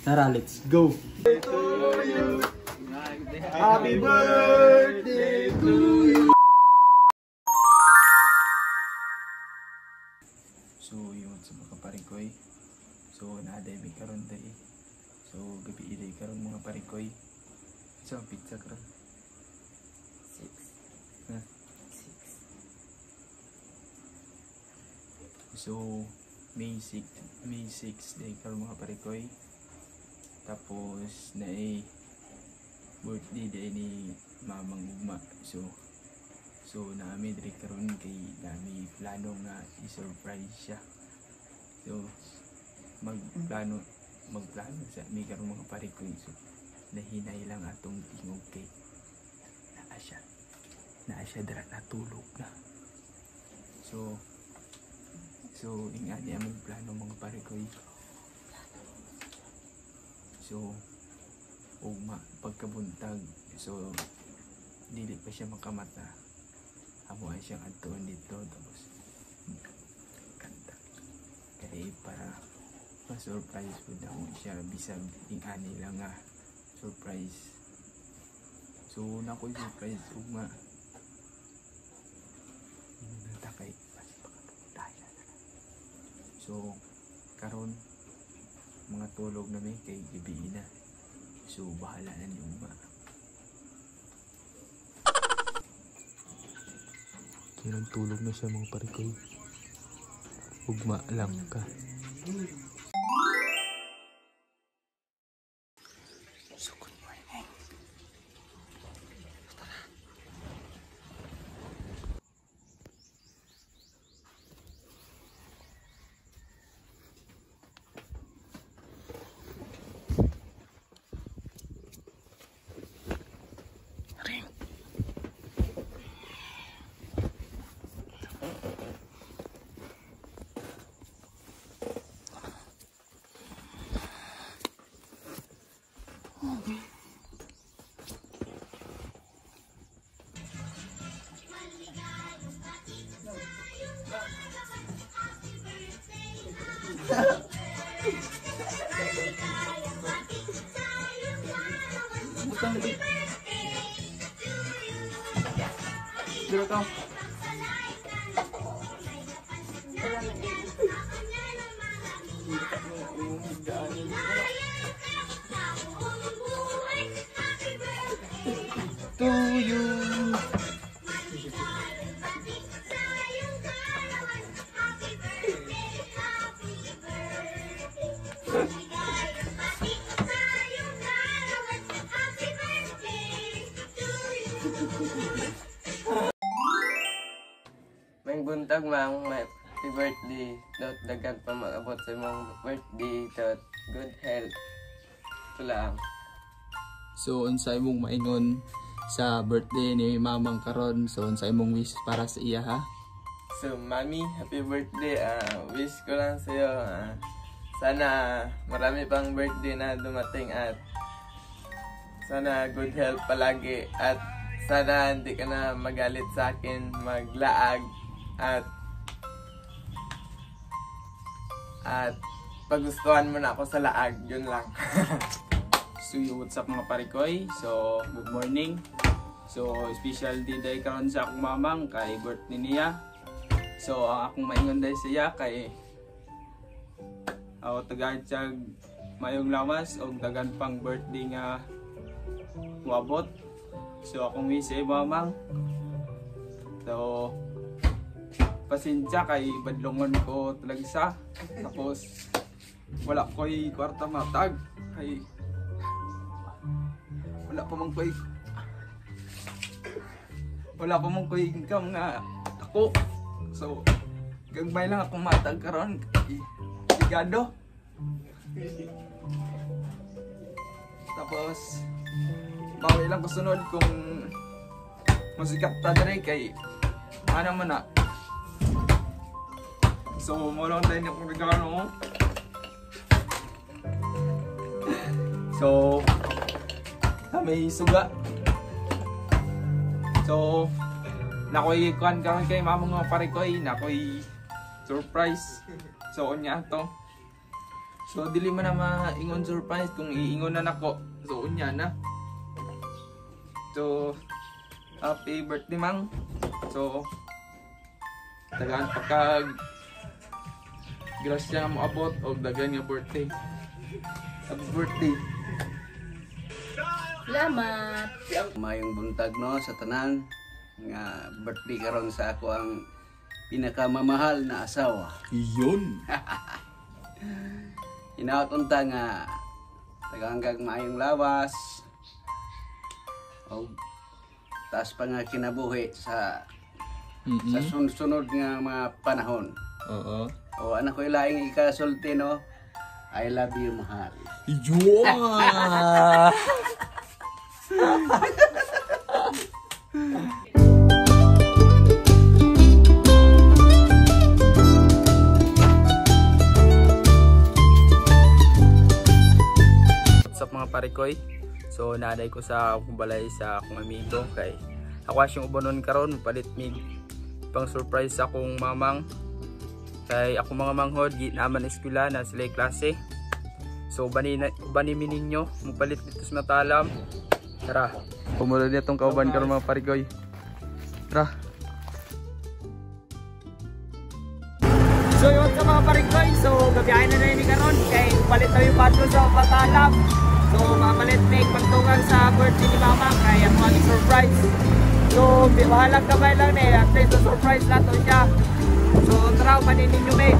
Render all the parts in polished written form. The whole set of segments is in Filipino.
Tara, let's go! Happy birthday to you! So, yun sa mga parikoy. So, naaday may karon day. So, gabi iday karon mga parikoy. So, pizza karon. 6. Ha? 6. So, May 6 day karon mga parikoy. Tapos, na birthday day ni Mamang Ugma. So namin diri karon kay nami plano nga i-surprise siya. So magplano sa mi karon mga parikoy. So nahinay lang atong tingog kay naa siya dira natulog na. So ingani among plano mga parikoy. So ugma pagkabuntag, so dili pa siya makamata. Amo ay siyang adtuon dito tapos kanta kaya para ma-surprise po na siya bisag ingani lang nga surprise. So na ko surprise ugma takay so karon mga tulog na may kay gabi na, so bahala na ni ugma. Tulog na siya mga parikoy. Ugma lang ka. So good morning. Tara. Ring. Dito ka. To you. May buntag mang may happy birthday. Dot dagan pa mag-abot sa imong birthday. Dot good health. Ito lang. So unsay mong maingon sa birthday ni Mamang karon? So unsay mong wish para sa iya ha? So mami, happy birthday. Wish ko lang sa iyo. Sana marami pang birthday na dumating at sana good health palagi at sana hindi ka na magalit sa akin, maglaag at pagustuhan mo na ako sa laag, yun lang. So what's up mga parikoy? So good morning. So special day karon sa akong mamang kay birthday niya. So ang akong maingon day siya kay tagad siya mayong lawas o dagan pang birthday nga wabot. So akong wish sa mamang. So pasensya kay badlongon ko talaga sa. Tapos wala ko'y kwarta matag kay wala pa mong ko'y income nga ako. So gagmay lang akong matag karon kay ligado. Tapos bawi lang ko sunod kung musikat ta dere kay ano man na. So mo lang tayo na kung regalo. So may suga. So nakoy kuan karon kay mamang mga parikoy, nakoy surprise. So unya to. So dili man na maingon surprise kung iingon na nako. So unya na. So happy birthday mang. So tagaan pagka grasya mo abot og dagan nga birthday. Happy birthday. Salamat. Mayong buntag no sa tanan nga birthday karon sa ako ang pinakamamahal na asawa. Iyon. Inakunta nga taganggang maayong lawas o taas pa nga kinabuhi sa sunod nga mga panahon. Oo. O anak ko ilaing ikasulti no. I love you mahal. Iyon. What's up mga parikoy? So naaday ko sa akong balay sa akong amigo kay ako siyang ubanon karon palit mig pang surprise sa akong mamang kay ako mga manghod gi naman eskwela na sila klase. So bani mi ninyo mupalit dito sa Matalam. Tara, pumulod niya tong kauban karon mga parikoy. Tara. So yun sa mga parikoy, so gabiyahin na rin ni karon kay palit na yung patro sa Matalam. So mapalit na pagtungan sa birthday ni mama kaya mga surprise. So bahalang kamay lang na at least surprise na to siya. So tara, paninin nyo may.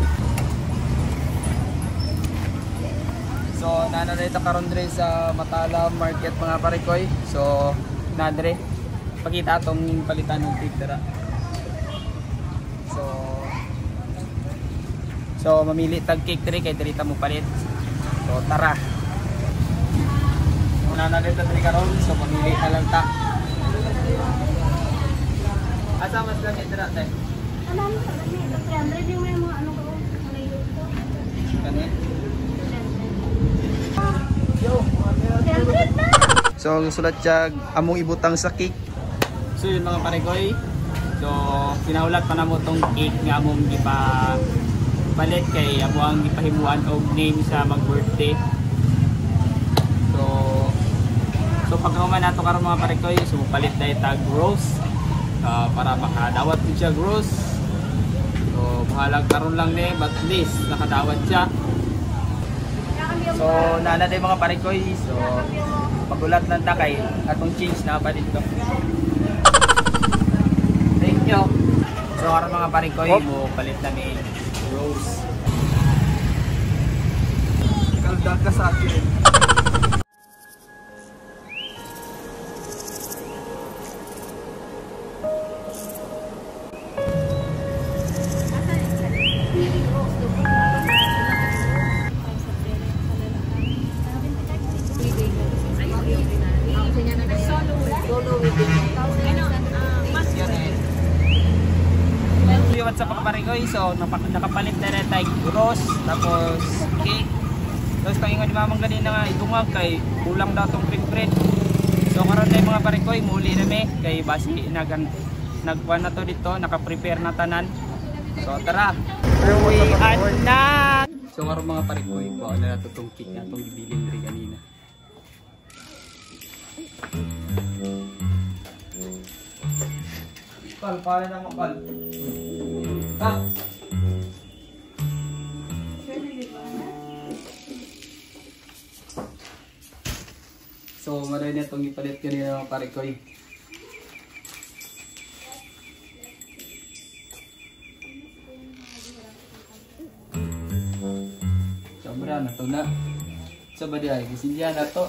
So nanarito karon dre sa Matalam Market mga parikoy. So nadre pakita atong palitan ng tip tara. So mamili tag cake dre kay diri ta mo palit. So tara. Nanarito dre karon so mamili na lang ta. Asa mas lang dira tay. So ang sulat siya among ibutang sa cake. So yun mga parikoy. So pinaulat pa na mo tong cake nga among gipapalit kay amo ang gipahimuan og name sa mag-birthday. So pagkahuman nato karon mga parikoy, so palit dai tag rose para makadawat din siya rose. So bahalag karon lang ni but at least nakadawat siya. So nana day mga parikoy, so pagulat lang ta kay atong change na pa dito. Thank you. So karon mga parikoy mo palit na ni rose. Kaldag ka sa akin. What's up mga parikoy, so nakapalit na rin tayo rose tapos cake. Tapos pangingon ni mamang ganina nga itungag kay kulang daw tong print. So karon na mga parikoy muli na me kay basi nagkuan na to dito, naka-prepare na tanan. So tara, uwian na. So karon mga parikoy, kuha na nato tong cake na tong gibilin rin kanina. Kal, pala na makal. Ah. So maray na itong ipalit kanina mga parikoy. Sobra na ito na. Sa ba diya, gisilya na ito.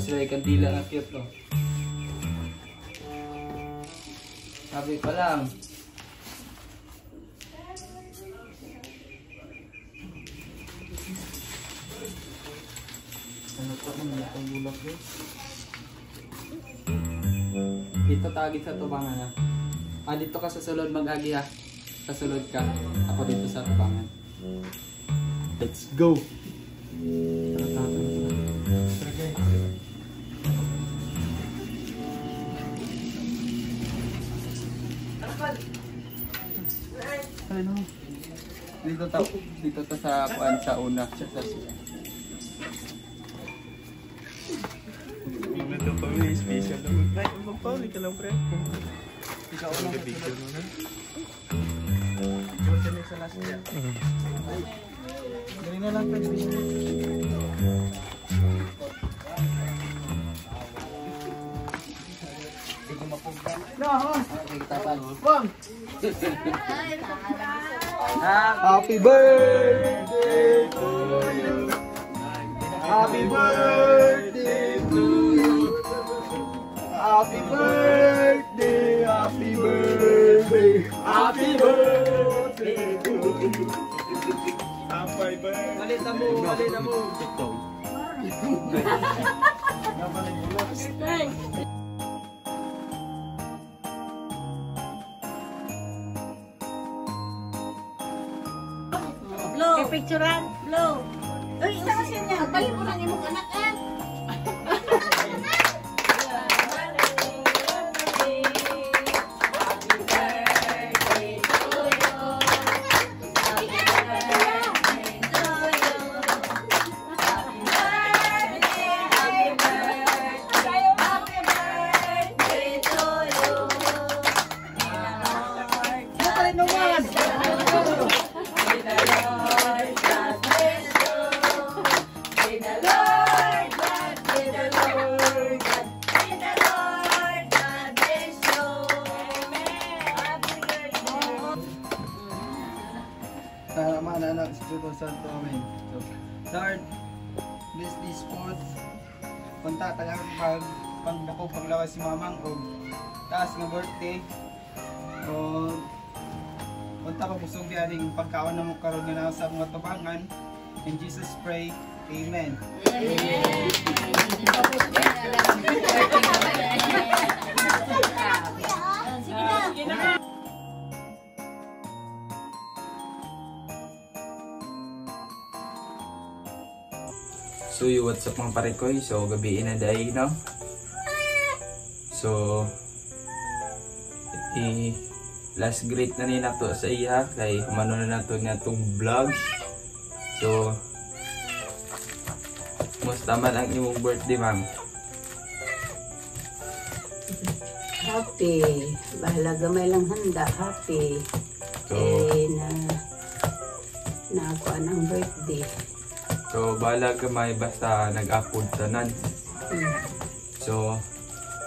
Sila kandila na cute no. Sabi pa lang. Ano pa naman itong bulak yun? Dito tagit sa tubangan ha. Dito ka sa sulod mag-agi ha. Sa sulod ka. Ako dito sa tubangan. Let's go! Dito to sa kuan sa una. Ito pa may special naman. Ay, magpawali ka lang, pre. Ikaw na Bigyan mo na. sa last year. Dali na lang pwede. Happy birthday to you. Happy birthday to you. Happy birthday, happy birthday, happy birthday to you. Happy birthday. Malita mo. Blow. Picturean. Blow. Uy, isa kasi niya. Balik mo lang yung anak eh. Manananak sa Espiritu Santo. Amen. So, Lord, bless this food. Punta talang pagdako paglawas si mamang o taas nga birthday. O punta pa pusong diaring pagkaon na mo karon nga sa mga tubangan. In Jesus pray. Amen. So what's up mga parekoy? So gabi na dahil no? So last greet na nila to sa iya kay humano na nato nga itong vlog. So musta man ang imong birthday ma'am? Happy. Bahala gamay lang handa. Happy. So, Na ako anang birthday. so bahala gamay basta nag-upload tanan. So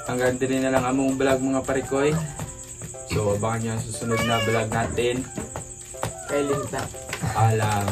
hanggang din na lang among vlog mga parekoy. So abangan nyo ang susunod na vlog natin. Kay Linta. Alam.